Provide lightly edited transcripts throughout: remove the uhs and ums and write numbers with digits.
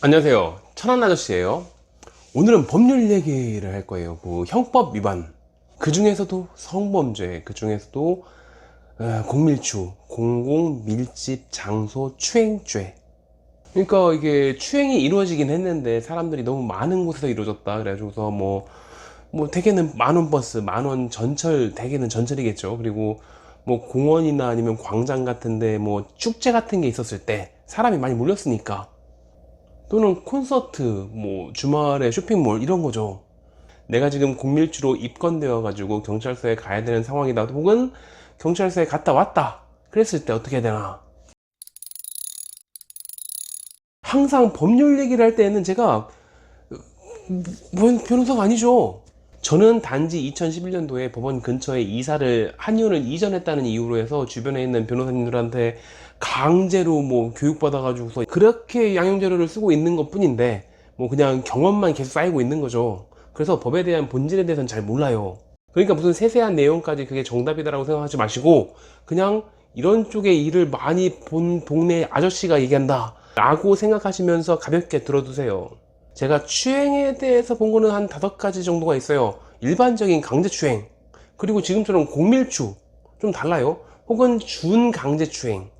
안녕하세요. 천안 아저씨예요. 오늘은 법률 얘기를 할 거예요. 뭐 형법 위반, 그 중에서도 성범죄, 그 중에서도 공밀추, 공공밀집 장소 추행죄. 그러니까 이게 추행이 이루어지긴 했는데 사람들이 너무 많은 곳에서 이루어졌다. 그래가지고서 뭐 대개는 만원 버스, 만원 전철, 대개는 전철이겠죠. 그리고 뭐 공원이나 아니면 광장 같은데 뭐 축제 같은 게 있었을 때 사람이 많이 몰렸으니까, 또는 콘서트, 뭐 주말에 쇼핑몰 이런 거죠. 내가 지금 공밀주로 입건되어 가지고 경찰서에 가야 되는 상황이다, 혹은 경찰서에 갔다 왔다 그랬을 때 어떻게 해야 되나. 항상 법률 얘기를 할 때는 제가 변호사가 아니죠. 저는 단지 2011년도에 법원 근처에 이사를 한의원을 이전했다는 이유로 해서 주변에 있는 변호사님들한테 강제로 뭐 교육받아 가지고서 그렇게 양형재료를 쓰고 있는 것 뿐인데, 뭐 그냥 경험만 계속 쌓이고 있는 거죠. 그래서 법에 대한 본질에 대해서는 잘 몰라요. 그러니까 무슨 세세한 내용까지 그게 정답이다라고 생각하지 마시고, 그냥 이런 쪽의 일을 많이 본 동네 아저씨가 얘기한다 라고 생각하시면서 가볍게 들어두세요. 제가 추행에 대해서 본 거는 한 5가지 정도가 있어요. 일반적인 강제추행, 그리고 지금처럼 공밀추, 좀 달라요. 혹은 준강제추행,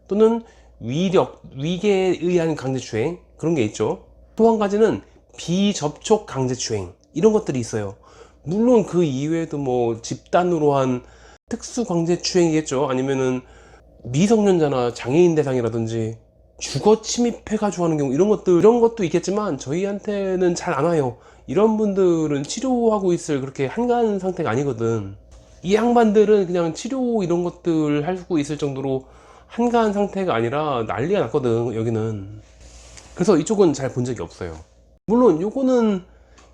또는 위계에 의한 강제추행, 그런 게 있죠. 또 한 가지는 비접촉 강제추행, 이런 것들이 있어요. 물론 그 이외에도 뭐 집단으로 한 특수 강제추행이겠죠. 아니면은 미성년자나 장애인 대상이라든지 주거 침입해가지고 하는 경우, 이런 것도 있겠지만 저희한테는 잘 안 와요. 이런 분들은 치료하고 있을 그렇게 한가한 상태가 아니거든. 이 양반들은 그냥 치료 이런 것들 하고 있을 정도로 한가한 상태가 아니라 난리가 났거든, 여기는. 그래서 이쪽은 잘 본 적이 없어요. 물론 요거는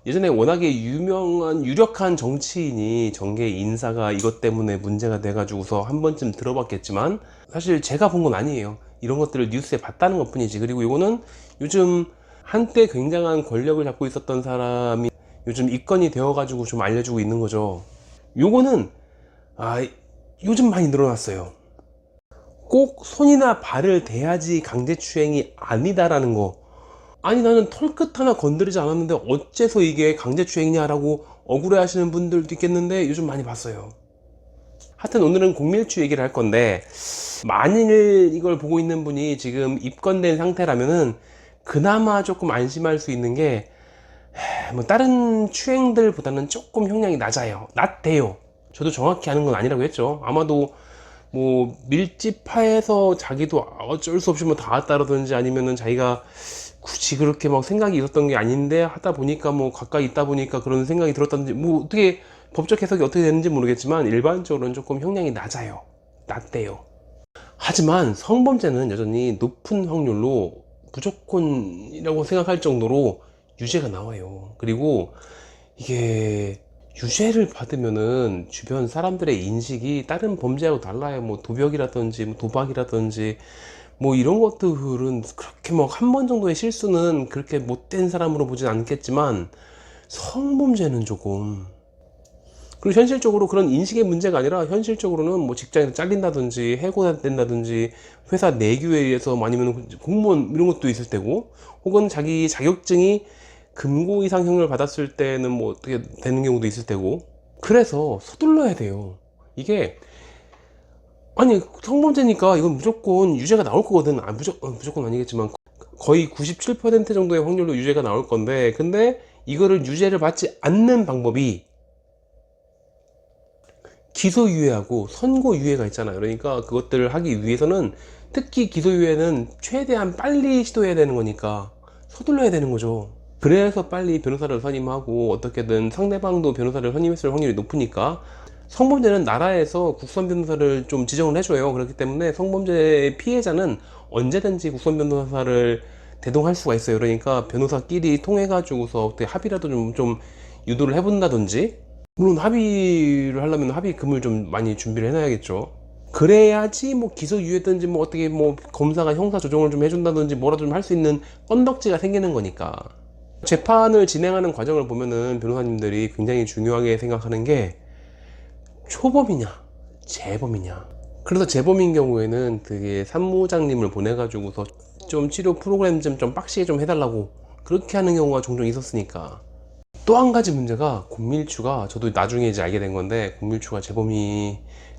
예전에 워낙에 유명한 유력한 정치인이, 정계 인사가 이것 때문에 문제가 돼가지고서 한 번쯤 들어봤겠지만, 사실 제가 본 건 아니에요. 이런 것들을 뉴스에 봤다는 것 뿐이지. 그리고 이거는 요즘 한때 굉장한 권력을 잡고 있었던 사람이 요즘 입건이 되어가지고 좀 알려주고 있는 거죠. 요거는 요즘 많이 늘어났어요. 꼭 손이나 발을 대야지 강제추행이 아니다라는 거. 아니, 나는 털끝 하나 건드리지 않았는데 어째서 이게 강제추행이냐라고 억울해 하시는 분들도 있겠는데, 요즘 많이 봤어요. 하여튼 오늘은 공밀추 얘기를 할 건데, 만일 이걸 보고 있는 분이 지금 입건된 상태라면은 그나마 조금 안심할 수 있는 게, 뭐 다른 추행들보다는 조금 형량이 낮대요. 저도 정확히 아는 건 아니라고 했죠. 아마도 뭐 밀집하에서 자기도 어쩔 수 없이 뭐 닿았다라든지, 아니면은 자기가 굳이 그렇게 막 생각이 있었던 게 아닌데 하다 보니까, 뭐 가까이 있다 보니까 그런 생각이 들었다든지, 뭐 어떻게 법적 해석이 어떻게 되는지 모르겠지만 일반적으로는 조금 형량이 낮대요. 하지만 성범죄는 여전히 높은 확률로 무조건이라고 생각할 정도로 유죄가 나와요. 그리고 이게 유죄를 받으면은 주변 사람들의 인식이 다른 범죄하고 달라요. 뭐 도벽이라든지 뭐 도박이라든지 뭐 이런 것들은 그렇게 뭐 한 번 정도의 실수는 그렇게 못된 사람으로 보진 않겠지만, 성범죄는 조금, 그리고 현실적으로 그런 인식의 문제가 아니라 현실적으로는 뭐 직장에서 잘린다든지 해고된다든지 회사 내규에 의해서, 아니면 공무원 이런 것도 있을 테고, 혹은 자기 자격증이 금고 이상 형을 받았을 때는 뭐 어떻게 되는 경우도 있을 테고. 그래서 서둘러야 돼요. 이게, 아니 성범죄니까 이건 무조건 유죄가 나올 거거든. 무조건 아니겠지만 거의 97% 정도의 확률로 유죄가 나올 건데, 근데 이거를 유죄를 받지 않는 방법이 기소유예하고 선고유예가 있잖아요. 그러니까 그것들을 하기 위해서는, 특히 기소유예는 최대한 빨리 시도해야 되는 거니까 서둘러야 되는 거죠. 그래서 빨리 변호사를 선임하고 어떻게든 상대방도 변호사를 선임했을 확률이 높으니까. 성범죄는 나라에서 국선 변호사를 좀 지정을 해줘요. 그렇기 때문에 성범죄 피해자는 언제든지 국선 변호사를 대동할 수가 있어요. 그러니까 변호사끼리 통해 가지고서 어떻게 합의라도 좀 유도를 해본다든지, 물론 합의를 하려면 합의금을 좀 많이 준비를 해놔야겠죠. 그래야지 뭐 기소유예든지, 뭐 어떻게 뭐 검사가 형사 조정을 좀 해준다든지 뭐라도 좀 할 수 있는 건덕지가 생기는 거니까. 재판을 진행하는 과정을 보면은 변호사님들이 굉장히 중요하게 생각하는 게 초범이냐 재범이냐. 그래서 재범인 경우에는 되게 산무장님을 보내 가지고서 좀 치료 프로그램 좀 빡시게 좀 해달라고 그렇게 하는 경우가 종종 있었으니까. 또 한 가지 문제가 공밀추가, 저도 나중에 이제 알게 된 건데, 공밀추가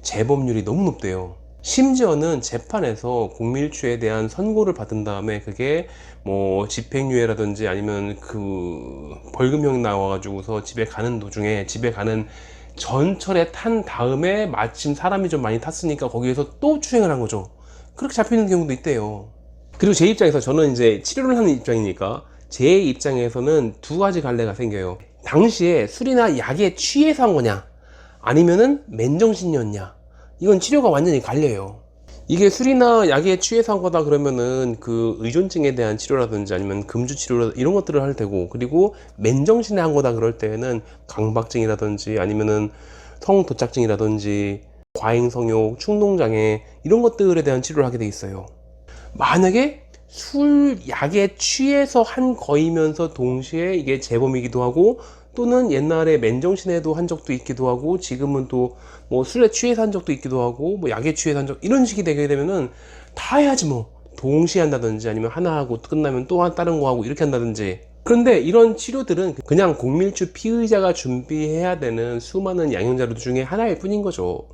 재범률이 너무 높대요. 심지어는 재판에서 공밀추에 대한 선고를 받은 다음에 그게 뭐 집행유예라든지 아니면 그 벌금형 나와가지고서 집에 가는 도중에, 집에 가는 전철에 탄 다음에 마침 사람이 좀 많이 탔으니까 거기에서 또 추행을 한 거죠. 그렇게 잡히는 경우도 있대요. 그리고 제 입장에서, 저는 이제 치료를 하는 입장이니까 제 입장에서는 두 가지 갈래가 생겨요. 당시에 술이나 약에 취해서 한 거냐, 아니면은 맨정신이었냐. 이건 치료가 완전히 갈려요. 이게 술이나 약에 취해서 한 거다 그러면은 그 의존증에 대한 치료라든지 아니면 금주 치료 이런 것들을 할 테고, 그리고 맨정신에 한 거다 그럴 때에는 강박증이라든지 아니면은 성도착증이라든지 과잉 성욕, 충동장애 이런 것들에 대한 치료를 하게 돼 있어요. 만약에 술, 약에 취해서 한 거이면서 동시에 이게 재범이기도 하고, 또는 옛날에 맨정신에도 한 적도 있기도 하고, 지금은 또 뭐 술에 취해서 한 적도 있기도 하고, 뭐 약에 취해서 한 적, 이런 식이 되게 되면은 다 해야지 뭐. 동시에 한다든지 아니면 하나 하고 끝나면 또 다른 거 하고 이렇게 한다든지. 그런데 이런 치료들은 그냥 공밀추 피의자가 준비해야 되는 수많은 양형자료 중에 하나일 뿐인 거죠.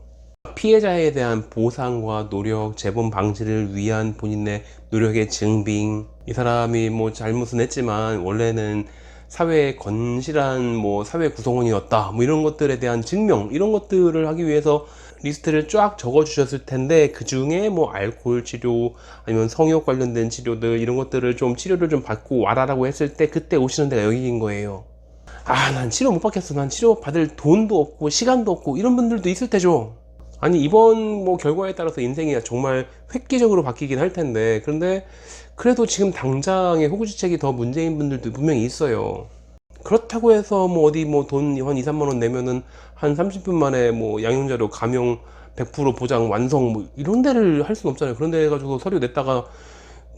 피해자에 대한 보상과 노력, 재범 방지를 위한 본인의 노력의 증빙, 이 사람이 뭐 잘못은 했지만 원래는 사회의 건실한 뭐 사회 구성원이었다, 뭐 이런 것들에 대한 증명, 이런 것들을 하기 위해서 리스트를 쫙 적어 주셨을 텐데, 그 중에 뭐 알코올 치료 아니면 성욕 관련된 치료들, 이런 것들을 좀 치료를 좀 받고 와라라고 했을 때, 그때 오시는 데가 여기인 거예요. 아, 난 치료 못 받겠어, 난 치료 받을 돈도 없고 시간도 없고, 이런 분들도 있을 테죠. 아니, 이번 뭐 결과에 따라서 인생이 정말 획기적으로 바뀌긴 할 텐데, 그런데 그래도 지금 당장의 호구지책이 더 문제인 분들도 분명히 있어요. 그렇다고 해서 뭐 어디 뭐 돈 한 2, 3만 원 내면은 한 30분 만에 뭐 양형자료 감용 100% 보장 완성 뭐 이런 데를 할 수는 없잖아요. 그런 데 해가지고 서류 냈다가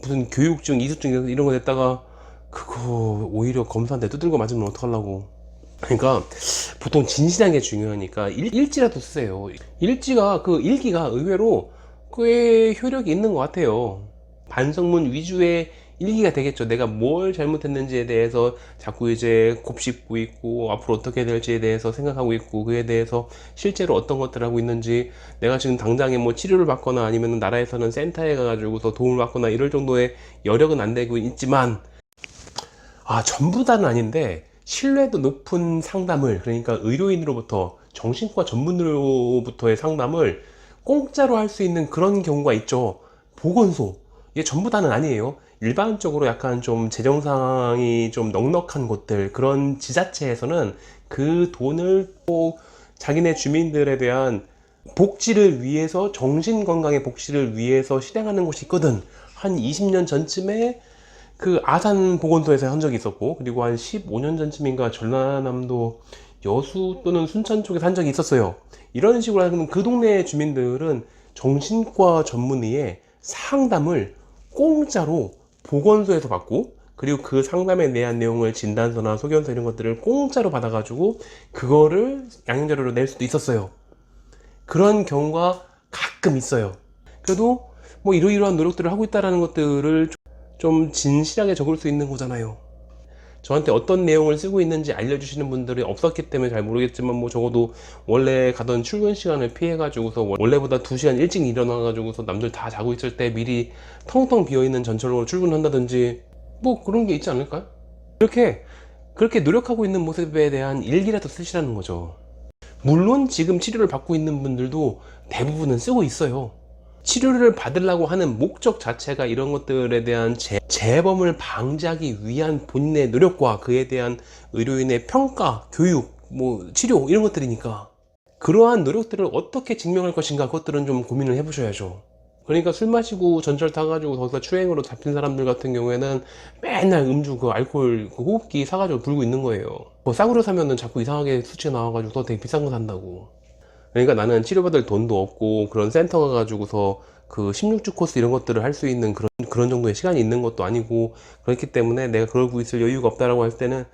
무슨 교육증, 이수증 이런 거 냈다가 그거 오히려 검사한테 두들겨 맞으면 어떡하려고. 그러니까 보통 진실한 게 중요하니까 일지라도 쓰세요. 일지가, 그 일기가 의외로 꽤 효력이 있는 것 같아요. 반성문 위주의 일기가 되겠죠. 내가 뭘 잘못했는지에 대해서 자꾸 이제 곱씹고 있고, 앞으로 어떻게 될지에 대해서 생각하고 있고, 그에 대해서 실제로 어떤 것들을 하고 있는지, 내가 지금 당장에 뭐 치료를 받거나 아니면 나라에서는 센터에 가가지고서 도움을 받거나 이럴 정도의 여력은 안 되고 있지만, 전부 다는 아닌데 신뢰도 높은 상담을, 그러니까 의료인으로부터, 정신과 전문으로부터의 상담을 공짜로 할 수 있는 그런 경우가 있죠. 보건소. 이게 전부 다는 아니에요. 일반적으로 약간 좀 재정 상황이 좀 넉넉한 곳들, 그런 지자체에서는 그 돈을 꼭 자기네 주민들에 대한 복지를 위해서, 정신건강의 복지를 위해서 실행하는 곳이 있거든. 한 20년 전쯤에 그 아산 보건소에서 한 적이 있었고, 그리고 한 15년 전쯤인가 전라남도 여수 또는 순천 쪽에서 한 적이 있었어요. 이런 식으로 하면 그 동네 주민들은 정신과 전문의의 상담을 공짜로 보건소에서 받고, 그리고 그 상담에 대한 내용을 진단서나 소견서 이런 것들을 공짜로 받아가지고 그거를 양형자료로 낼 수도 있었어요. 그런 경우가 가끔 있어요. 그래도 뭐 이러이러한 노력들을 하고 있다는 것들을 좀 진실하게 적을 수 있는 거잖아요. 저한테 어떤 내용을 쓰고 있는지 알려주시는 분들이 없었기 때문에 잘 모르겠지만, 뭐 적어도 원래 가던 출근 시간을 피해가지고서 원래보다 2시간 일찍 일어나가지고서 남들 다 자고 있을 때 미리 텅텅 비어있는 전철로 출근한다든지 뭐 그런 게 있지 않을까요? 그렇게 노력하고 있는 모습에 대한 일기라도 쓰시라는 거죠. 물론 지금 치료를 받고 있는 분들도 대부분은 쓰고 있어요. 치료를 받으려고 하는 목적 자체가 이런 것들에 대한 재범을 방지하기 위한 본인의 노력과 그에 대한 의료인의 평가, 교육, 뭐 치료 이런 것들이니까, 그러한 노력들을 어떻게 증명할 것인가, 그것들은 좀 고민을 해보셔야죠. 그러니까 술 마시고 전철 타가지고 거기서 추행으로 잡힌 사람들 같은 경우에는 맨날 음주, 그 알코올 그 호흡기 사가지고 불고 있는 거예요. 뭐 싸구려 사면은 자꾸 이상하게 수치가 나와가지고 되게 비싼 거 산다고. 그러니까 나는 치료받을 돈도 없고 그런 센터 가가지고서 그 16주 코스 이런 것들을 할 수 있는 그런 정도의 시간이 있는 것도 아니고, 그렇기 때문에 내가 그러고 있을 여유가 없다라고 할 때는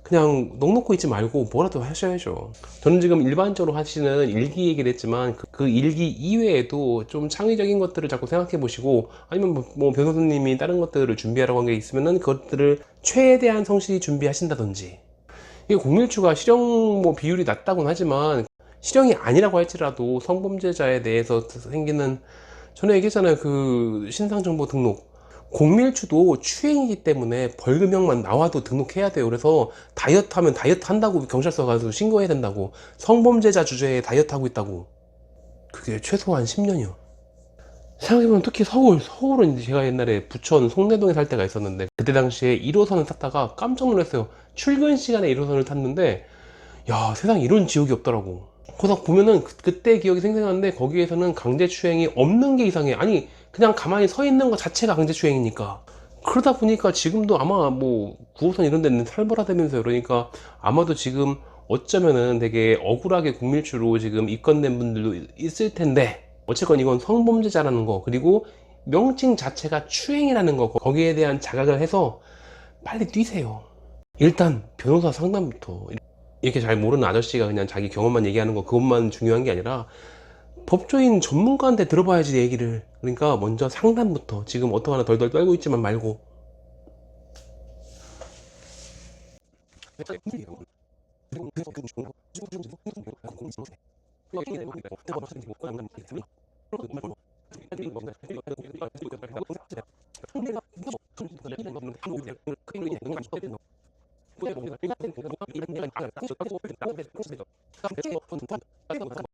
그냥 넋 놓고 있지 말고 뭐라도 하셔야죠. 저는 지금 일반적으로 하시는 일기 얘기를 했지만 그 일기 이외에도 좀 창의적인 것들을 자꾸 생각해 보시고, 아니면 뭐 변호사님이 다른 것들을 준비하라고 한 게 있으면은 그것들을 최대한 성실히 준비하신다든지. 이게 공밀추가 실형 뭐 비율이 낮다고는 하지만, 실형이 아니라고 할지라도 성범죄자에 대해서 생기는, 전에 얘기했잖아요. 그 신상정보 등록. 공밀추도 추행이기 때문에 벌금형만 나와도 등록해야 돼요. 그래서 다이어트 하면 다이어트 한다고 경찰서 가서 신고해야 된다고. 성범죄자 주제에 다이어트 하고 있다고. 그게 최소한 10년이요. 생각해보면 특히 서울은 이제 제가 옛날에 부천 송내동에 살 때가 있었는데, 그때 당시에 1호선을 탔다가 깜짝 놀랐어요. 출근 시간에 1호선을 탔는데, 야, 세상에 이런 지역이 없더라고. 거기서 보면은 그때 기억이 생생한데, 거기에서는 강제추행이 없는 게 이상해. 아니, 그냥 가만히 서 있는 것 자체가 강제추행이니까. 그러다 보니까 지금도 아마 뭐 9호선 이런 데는 살벌하다면서요. 그러니까 아마도 지금 어쩌면은 되게 억울하게 국밀추로 지금 입건된 분들도 있을 텐데, 어쨌건 이건 성범죄자라는 거, 그리고 명칭 자체가 추행이라는 거, 거기에 대한 자각을 해서 빨리 뛰세요. 일단 변호사 상담부터. 이렇게 잘 모르는 아저씨가 그냥 자기 경험만 얘기하는 거, 그것만 중요한 게 아니라 법조인 전문가한테 들어봐야지 내 얘기를. 그러니까 먼저 상담부터. 지금 어떡하나 덜덜 떨고 있지만 말고.